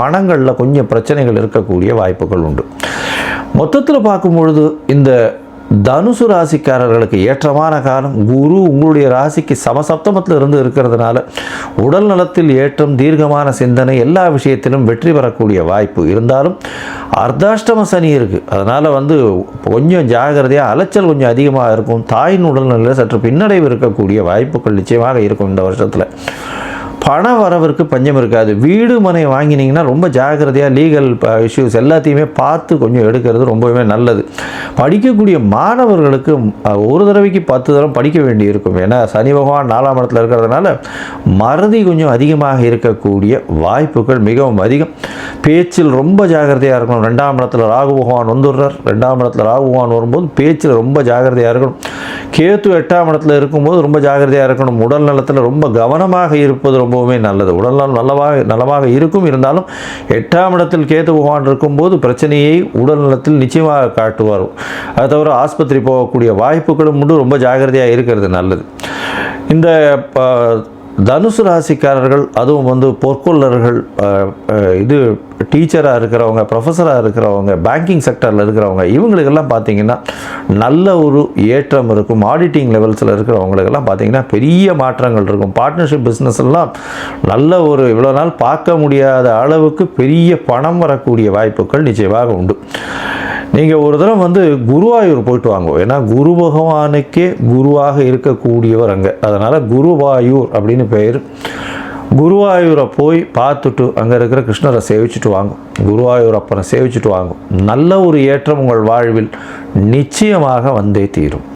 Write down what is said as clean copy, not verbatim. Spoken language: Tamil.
பணங்களில் கொஞ்சம் பிரச்சனைகள் இருக்கக்கூடிய வாய்ப்புகள் உண்டு. மொத்தத்தில் பார்க்கும் பொழுது இந்த தனுசு ராசிக்காரர்களுக்கு ஏற்றமான காலம். குரு உங்களுடைய ராசிக்கு சமசப்தமத்தில் இருந்து இருக்கிறதுனால உடல் நலத்தில் ஏற்றம், தீர்க்கமான சிந்தனை, எல்லா விஷயத்திலும் வெற்றி பெறக்கூடிய வாய்ப்பு இருந்தாலும் அர்த்தாஷ்டம சனி இருக்குது. அதனால் கொஞ்சம் ஜாகிரதையாக, அலைச்சல் கொஞ்சம் அதிகமாக இருக்கும். தாயின் உடல்நிலையில் சற்று பின்னடைவு இருக்கக்கூடிய வாய்ப்புகள் நிச்சயமாக இருக்கும். இந்த வருஷத்தில் பண வரவிற்கு பஞ்சம் இருக்காது. வீடு மனை வாங்கினீங்கன்னா ரொம்ப ஜாகிரதையாக லீகல் இஷ்யூஸ் எல்லாத்தையுமே பார்த்து கொஞ்சம் எடுக்கிறது ரொம்பவே நல்லது. படிக்கக்கூடிய மாணவர்களுக்கு ஒரு தடவைக்கு 10 தடவை படிக்க வேண்டி இருக்கும். ஏன்னா சனி பகவான் 4ஆம் இடத்துல இருக்கிறதுனால மறதி கொஞ்சம் அதிகமாக இருக்கக்கூடிய வாய்ப்புகள் மிகவும் அதிகம். பேச்சில் ரொம்ப ஜாகிரதையாக இருக்கணும். 2ஆம் இடத்துல ராகு பகவான் வந்துடுறார். 2ஆம் இடத்துல ராகு பகவான் வரும்போது பேச்சில் ரொம்ப ஜாகிரதையாக இருக்கணும். கேத்து 8ஆம் இடத்துல இருக்கும்போது ரொம்ப ஜாகிரதையாக இருக்கணும். உடல் நலத்தில் ரொம்ப கவனமாக இருப்பது ரொம்பவுமே நல்லது. உடல்நலம் நலமாக இருக்கும். இருந்தாலும் 8ஆம் இடத்தில் கேத்து பகவான் இருக்கும்போது பிரச்சனையை உடல் நலத்தில் நிச்சயமாக காட்டுவார். அது தவிர ஆஸ்பத்திரி போகக்கூடிய வாய்ப்புகளும் உண்டு. ரொம்ப ஜாகிரதையாக இருக்கிறது நல்லது. இந்த தனுசு ராசிக்காரர்கள், அதுவும் பொற்கொள்ளர்கள், இது டீச்சராக இருக்கிறவங்க, ப்ரொஃபஸராக இருக்கிறவங்க, பேங்கிங் செக்டரில் இருக்கிறவங்க, இவங்களுக்கெல்லாம் பார்த்திங்கன்னா நல்ல ஒரு ஏற்றம் இருக்கும். ஆடிட்டிங் லெவல்ஸில் இருக்கிறவங்களுக்கெல்லாம் பார்த்திங்கன்னா பெரிய மாற்றங்கள் இருக்கும். பார்ட்னர்ஷிப் பிஸ்னஸ்லாம் நல்ல ஒரு இவ்வளோ நாள் பார்க்க முடியாத அளவுக்கு பெரிய பணம் வரக்கூடிய வாய்ப்புகள் நிச்சயமாக உண்டு. நீங்கள் ஒரு தடவை குருவாயூர் போயிட்டு வாங்க. ஏன்னா குரு பகவானுக்கே குருவாக இருக்கக்கூடியவர் அங்கே. அதனால் குருவாயூர் அப்படின்னு பெயர். குருவாயூரை போய் பார்த்துட்டு அங்கே இருக்கிற கிருஷ்ணரை சேவிச்சுட்டு வாங்க. குருவாயூர் அப்பனை சேவிச்சுட்டு வாங்க. நல்ல ஒரு ஏற்றம் உங்கள் வாழ்வில் நிச்சயமாக வந்தே தீரும்.